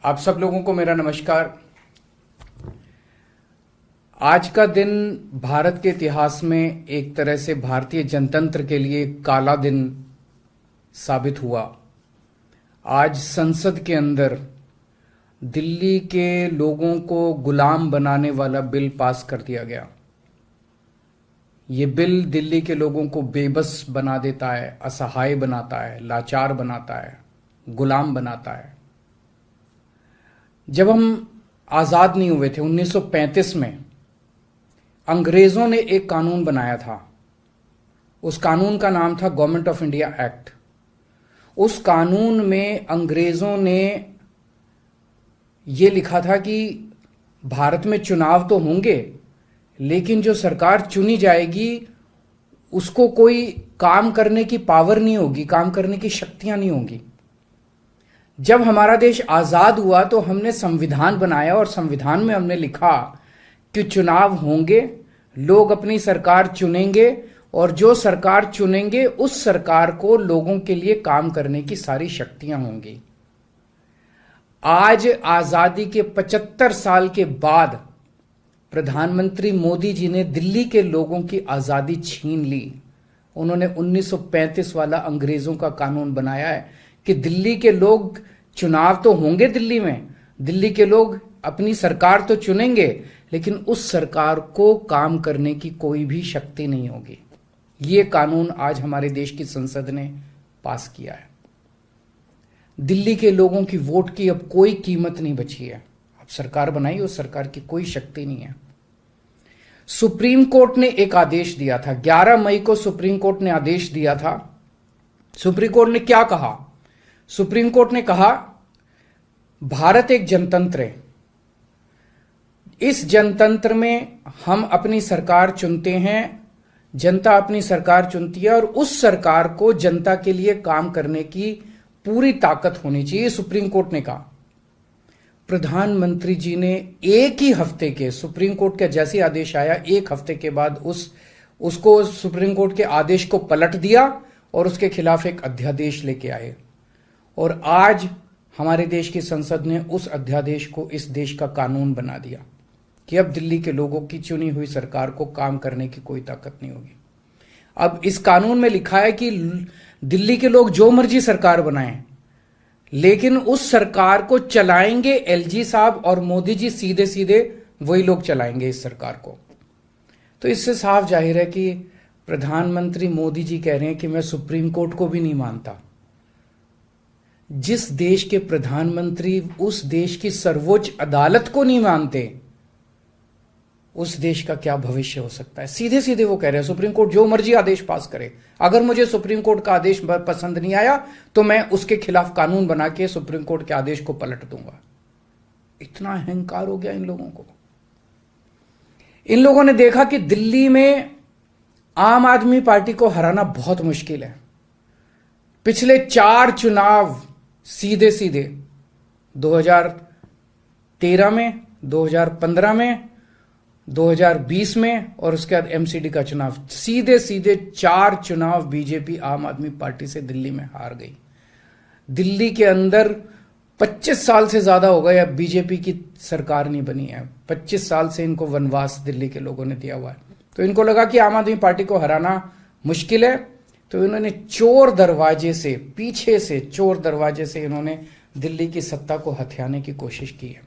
आप सब लोगों को मेरा नमस्कार। आज का दिन भारत के इतिहास में एक तरह से भारतीय जनतंत्र के लिए काला दिन साबित हुआ। आज संसद के अंदर दिल्ली के लोगों को गुलाम बनाने वाला बिल पास कर दिया गया। ये बिल दिल्ली के लोगों को बेबस बना देता है, असहाय बनाता है, लाचार बनाता है, गुलाम बनाता है। जब हम आजाद नहीं हुए थे 1935 में, अंग्रेजों ने एक कानून बनाया था। उस कानून का नाम था गवर्नमेंट ऑफ इंडिया एक्ट। उस कानून में अंग्रेजों ने यह लिखा था कि भारत में चुनाव तो होंगे, लेकिन जो सरकार चुनी जाएगी उसको कोई काम करने की पावर नहीं होगी, काम करने की शक्तियां नहीं होंगी। जब हमारा देश आजाद हुआ तो हमने संविधान बनाया और संविधान में हमने लिखा कि चुनाव होंगे, लोग अपनी सरकार चुनेंगे और जो सरकार चुनेंगे उस सरकार को लोगों के लिए काम करने की सारी शक्तियां होंगी। आज आजादी के 75 साल के बाद प्रधानमंत्री मोदी जी ने दिल्ली के लोगों की आजादी छीन ली। उन्होंने 1935 वाला अंग्रेजों का कानून बनाया है कि दिल्ली के लोग, चुनाव तो होंगे दिल्ली में, दिल्ली के लोग अपनी सरकार तो चुनेंगे, लेकिन उस सरकार को काम करने की कोई भी शक्ति नहीं होगी। ये कानून आज हमारे देश की संसद ने पास किया है। दिल्ली के लोगों की वोट की अब कोई कीमत नहीं बची है। अब सरकार बनाई, उस सरकार की कोई शक्ति नहीं है। सुप्रीम कोर्ट ने एक आदेश दिया था, 11 मई को सुप्रीम कोर्ट ने आदेश दिया था। सुप्रीम कोर्ट ने क्या कहा? सुप्रीम कोर्ट ने कहा भारत एक जनतंत्र है। इस जनतंत्र में हम अपनी सरकार चुनते हैं, जनता अपनी सरकार चुनती है और उस सरकार को जनता के लिए काम करने की पूरी ताकत होनी चाहिए, सुप्रीम कोर्ट ने कहा। प्रधानमंत्री जी ने एक ही हफ्ते के, सुप्रीम कोर्ट का जैसे आदेश आया, एक हफ्ते के बाद उसको सुप्रीम कोर्ट के आदेश को पलट दिया और उसके खिलाफ एक अध्यादेश लेके आए। और आज हमारे देश की संसद ने उस अध्यादेश को इस देश का कानून बना दिया कि अब दिल्ली के लोगों की चुनी हुई सरकार को काम करने की कोई ताकत नहीं होगी। अब इस कानून में लिखा है कि दिल्ली के लोग जो मर्जी सरकार बनाएं, लेकिन उस सरकार को चलाएंगे एलजी साहब और मोदी जी, सीधे सीधे वही लोग चलाएंगे इस सरकार को। तो इससे साफ जाहिर है कि प्रधानमंत्री मोदी जी कह रहे हैं कि मैं सुप्रीम कोर्ट को भी नहीं मानता। जिस देश के प्रधानमंत्री उस देश की सर्वोच्च अदालत को नहीं मानते, उस देश का क्या भविष्य हो सकता है? सीधे सीधे वो कह रहे हैं सुप्रीम कोर्ट जो मर्जी आदेश पास करे, अगर मुझे सुप्रीम कोर्ट का आदेश पसंद नहीं आया तो मैं उसके खिलाफ कानून बना के सुप्रीम कोर्ट के आदेश को पलट दूंगा। इतना अहंकार हो गया इन लोगों को। इन लोगों ने देखा कि दिल्ली में आम आदमी पार्टी को हराना बहुत मुश्किल है। पिछले 4 चुनाव सीधे सीधे 2013 में, 2015 में, 2020 में और उसके बाद एमसीडी का चुनाव, सीधे सीधे 4 चुनाव बीजेपी आम आदमी पार्टी से दिल्ली में हार गई। दिल्ली के अंदर 25 साल से ज्यादा हो गए अब बीजेपी की सरकार नहीं बनी है। 25 साल से इनको वनवास दिल्ली के लोगों ने दिया हुआ है। तो इनको लगा कि आम आदमी पार्टी को हराना मुश्किल है, तो इन्होंने चोर दरवाजे से, पीछे से चोर दरवाजे से इन्होंने दिल्ली की सत्ता को हथियाने की कोशिश की है।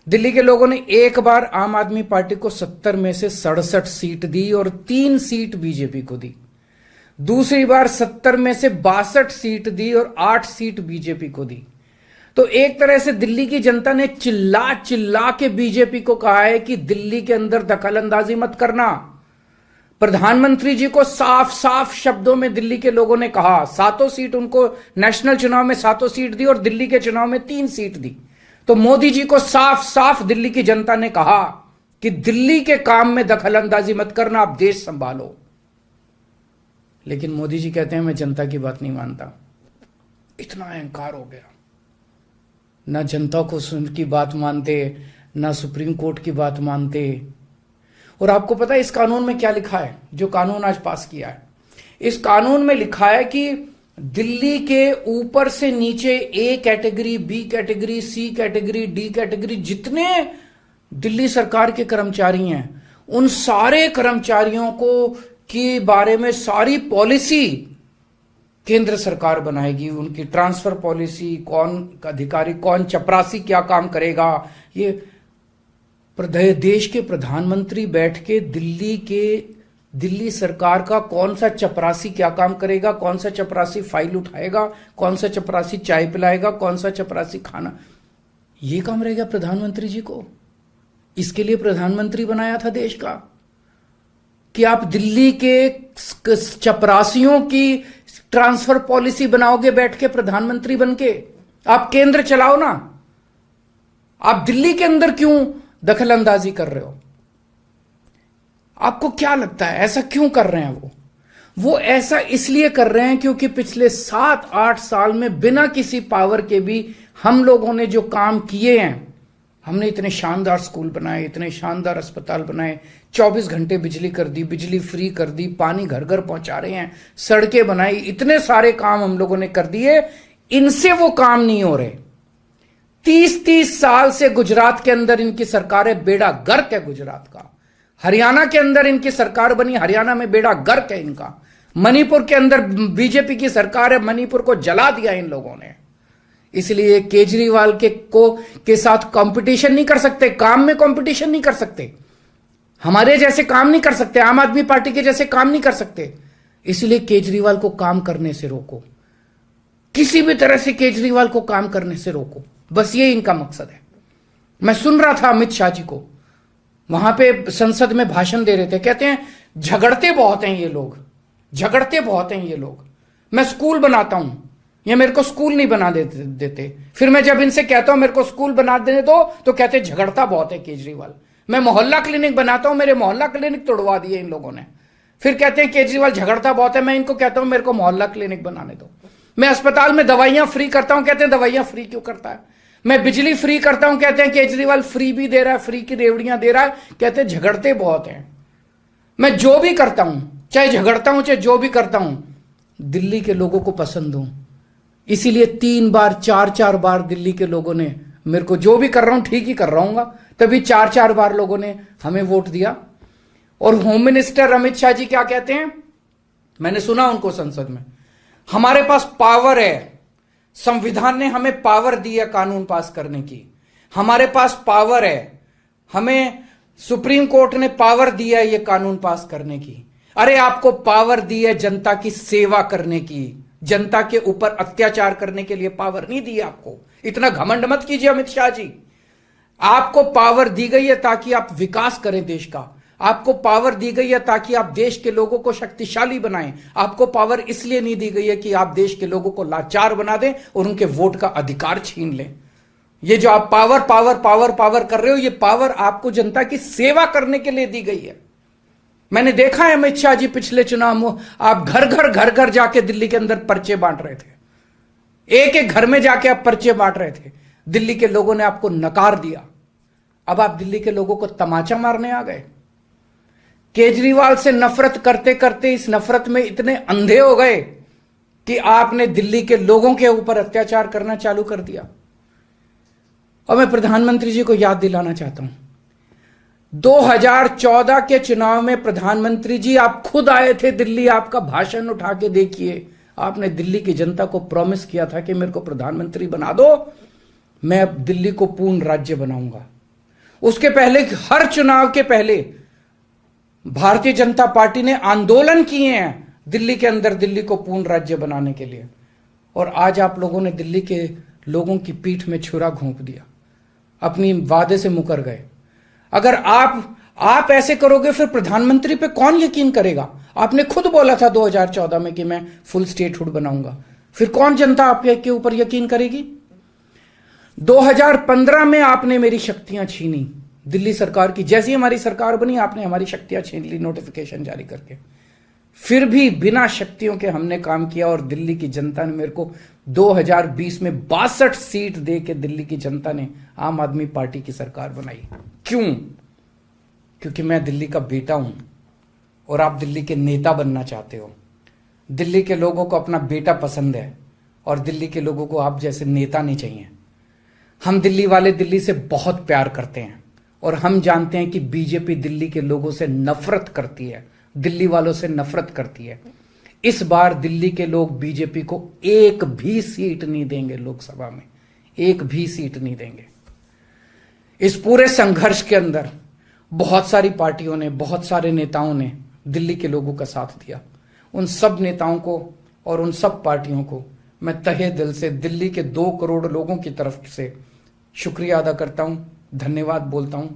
दिल्ली के लोगों ने एक बार आम आदमी पार्टी को 70 में से 67 सीट दी और 3 सीट बीजेपी को दी। दूसरी बार 70 में से 62 सीट दी और 8 सीट बीजेपी को दी। तो एक तरह से दिल्ली की जनता ने चिल्ला चिल्ला के बीजेपी को कहा है कि दिल्ली के अंदर दखलंदाजी मत करना। प्रधानमंत्री जी को साफ साफ शब्दों में दिल्ली के लोगों ने कहा, 7 सीट उनको नेशनल चुनाव में 7 सीट दी और दिल्ली के चुनाव में 3 सीट दी। तो मोदी जी को साफ साफ दिल्ली की जनता ने कहा कि दिल्ली के काम में दखलंदाजी मत करना, आप देश संभालो। लेकिन मोदी जी कहते हैं मैं जनता की बात नहीं मानता। इतना अहंकार हो गया, ना जनता को की बात मानते, ना सुप्रीम कोर्ट की बात मानते। और आपको पता है इस कानून में क्या लिखा है, जो कानून आज पास किया है? इस कानून में लिखा है कि दिल्ली के ऊपर से नीचे A category, B category, C category, D category, जितने दिल्ली सरकार के कर्मचारी हैं, उन सारे कर्मचारियों को के बारे में सारी पॉलिसी केंद्र सरकार बनाएगी। उनकी ट्रांसफर पॉलिसी, कौन अधिकारी, कौन चपरासी क्या काम करेगा, ये देश के प्रधानमंत्री बैठ के दिल्ली सरकार का कौन सा चपरासी क्या काम करेगा, कौन सा चपरासी फाइल उठाएगा, कौन सा चपरासी चाय पिलाएगा, कौन सा चपरासी खाना, ये काम रहेगा प्रधानमंत्री जी को। इसके लिए प्रधानमंत्री बनाया था देश का कि आप दिल्ली के चपरासियों की ट्रांसफर पॉलिसी बनाओगे बैठ के प्रधानमंत्री बनके। आप केंद्र चलाओ ना, आप दिल्ली के अंदर क्यों दखल अंदाजी कर रहे हो? आपको क्या लगता है ऐसा क्यों कर रहे हैं? वो ऐसा इसलिए कर रहे हैं क्योंकि पिछले 7-8 साल में बिना किसी पावर के भी हम लोगों ने जो काम किए हैं, हमने इतने शानदार स्कूल बनाए, इतने शानदार अस्पताल बनाए, 24 घंटे बिजली कर दी, बिजली फ्री कर दी, पानी घर घर पहुंचा रहे हैं, सड़कें बनाई, इतने सारे काम हम लोगों ने कर दिए। इनसे वो काम नहीं हो रहे। 30-30 साल से गुजरात के अंदर इनकी सरकार है, बेड़ा गर्क है गुजरात का। हरियाणा के अंदर इनकी सरकार बनी, हरियाणा में बेड़ा गर्क है इनका। मणिपुर के अंदर बीजेपी की सरकार है, मणिपुर को जला दिया इन लोगों ने। इसलिए केजरीवाल के साथ कंपटीशन नहीं कर सकते, काम में कंपटीशन नहीं कर सकते, हमारे जैसे काम नहीं कर सकते, आम आदमी पार्टी के जैसे काम नहीं कर सकते। इसलिए केजरीवाल को काम करने से रोको, किसी भी तरह से केजरीवाल को काम करने से रोको, बस ये इनका मकसद है। मैं सुन रहा था अमित शाह जी को, वहां पे संसद में भाषण दे रहे थे, कहते हैं झगड़ते बहुत हैं ये लोग, झगड़ते बहुत हैं ये लोग। मैं स्कूल बनाता हूं, ये मेरे को स्कूल नहीं बना देते। फिर मैं जब इनसे कहता हूं मेरे को स्कूल बना देने दो, तो कहते हैं झगड़ता बहुत है केजरीवाल। मैं मोहल्ला क्लिनिक बनाता हूं, मेरे मोहल्ला क्लिनिक तोड़वा दिए इन लोगों ने। फिर कहते हैं केजरीवाल झगड़ता बहुत है। मैं इनको कहता हूं मेरे को मोहल्ला क्लिनिक बनाने दो। मैं अस्पताल में दवाइयां फ्री करता हूं, कहते हैं दवाइयां फ्री क्यों करता है। मैं बिजली फ्री करता हूं, कहते हैं केजरीवाल फ्री भी दे रहा है, फ्री की रेवड़ियां दे रहा है, कहते हैं झगड़ते बहुत हैं। मैं जो भी करता हूं, चाहे झगड़ता हूं चाहे जो भी करता हूं, दिल्ली के लोगों को पसंद हूं। इसीलिए 3 बार 4-4 बार दिल्ली के लोगों ने मेरे को, जो भी कर रहा हूं ठीक ही कर रहा हूंगा, तभी 4-4 बार लोगों ने हमें वोट दिया। और होम मिनिस्टर अमित शाह जी क्या कहते हैं, मैंने सुना उनको संसद में, हमारे पास पावर है, संविधान ने हमें पावर दी है कानून पास करने की, हमारे पास पावर है, हमें सुप्रीम कोर्ट ने पावर दी है ये कानून पास करने की। अरे आपको पावर दी है जनता की सेवा करने की, जनता के ऊपर अत्याचार करने के लिए पावर नहीं दी है आपको। इतना घमंड मत कीजिए अमित शाह जी। आपको पावर दी गई है ताकि आप विकास करें देश का, आपको पावर दी गई है ताकि आप देश के लोगों को शक्तिशाली बनाएं। आपको पावर इसलिए नहीं दी गई है कि आप देश के लोगों को लाचार बना दें और उनके वोट का अधिकार छीन लें। ये जो आप पावर पावर पावर पावर कर रहे हो, ये पावर आपको जनता की सेवा करने के लिए दी गई है। मैंने देखा है अमित शाह जी पिछले चुनाव में आप घर घर जाके दिल्ली के अंदर पर्चे बांट रहे थे, एक एक घर में जाके आप पर्चे बांट रहे थे। दिल्ली के लोगों ने आपको नकार दिया। अब आप दिल्ली के लोगों को तमाचा मारने आ गए। केजरीवाल से नफरत करते करते इस नफरत में इतने अंधे हो गए कि आपने दिल्ली के लोगों के ऊपर अत्याचार करना चालू कर दिया। और मैं प्रधानमंत्री जी को याद दिलाना चाहता हूं, 2014 के चुनाव में प्रधानमंत्री जी आप खुद आए थे दिल्ली, आपका भाषण उठा के देखिए। आपने दिल्ली की जनता को प्रॉमिस किया था कि मेरे को प्रधानमंत्री बना दो, मैं अब दिल्ली को पूर्ण राज्य बनाऊंगा। उसके पहले, हर चुनाव के पहले भारतीय जनता पार्टी ने आंदोलन किए हैं दिल्ली के अंदर दिल्ली को पूर्ण राज्य बनाने के लिए। और आज आप लोगों ने दिल्ली के लोगों की पीठ में छुरा घोंप दिया, अपनी वादे से मुकर गए। अगर आप ऐसे करोगे फिर प्रधानमंत्री पे कौन यकीन करेगा? आपने खुद बोला था 2014 में कि मैं फुल स्टेटहुड बनाऊंगा, फिर कौन जनता आपके ऊपर यकीन करेगी? 2015 में आपने मेरी शक्तियां छीनी दिल्ली सरकार की। जैसी हमारी सरकार बनी आपने हमारी शक्तियां छीन ली नोटिफिकेशन जारी करके। फिर भी बिना शक्तियों के हमने काम किया और दिल्ली की जनता ने मेरे को 2020 में 62 सीट दे के दिल्ली की जनता ने आम आदमी पार्टी की सरकार बनाई। क्यों? क्योंकि मैं दिल्ली का बेटा हूं और आप दिल्ली के नेता बनना चाहते हो। दिल्ली के लोगों को अपना बेटा पसंद है और दिल्ली के लोगों को आप जैसे नेता नहीं चाहिए। हम दिल्ली वाले दिल्ली से बहुत प्यार करते हैं और हम जानते हैं कि बीजेपी दिल्ली के लोगों से नफरत करती है, दिल्ली वालों से नफरत करती है। इस बार दिल्ली के लोग बीजेपी को एक भी सीट नहीं देंगे, लोकसभा में एक भी सीट नहीं देंगे। इस पूरे संघर्ष के अंदर बहुत सारी पार्टियों ने, बहुत सारे नेताओं ने दिल्ली के लोगों का साथ दिया। उन सब नेताओं को और उन सब पार्टियों को मैं तहे दिल से दिल्ली के 2 करोड़ लोगों की तरफ से शुक्रिया अदा करता हूं, धन्यवाद बोलता हूं।